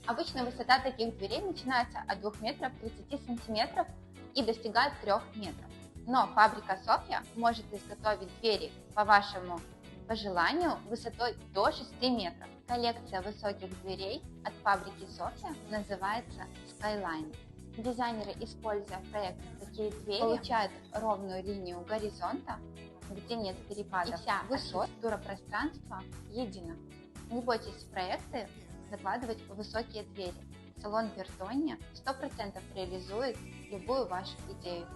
Обычно высота таких дверей начинается от 2 метров 30 сантиметров и достигает 3 метров. Но фабрика Софья может изготовить двери по вашему пожеланию высотой до 6 метров. Коллекция высоких дверей от фабрики Софья называется Skyline. Дизайнеры, используя в проектах такие двери, получают ровную линию горизонта, где нет перепадов, и вся архитектура пространства едина. Не бойтесь в проекты закладывать высокие двери. Салон Вертония 100% реализует любую вашу идею.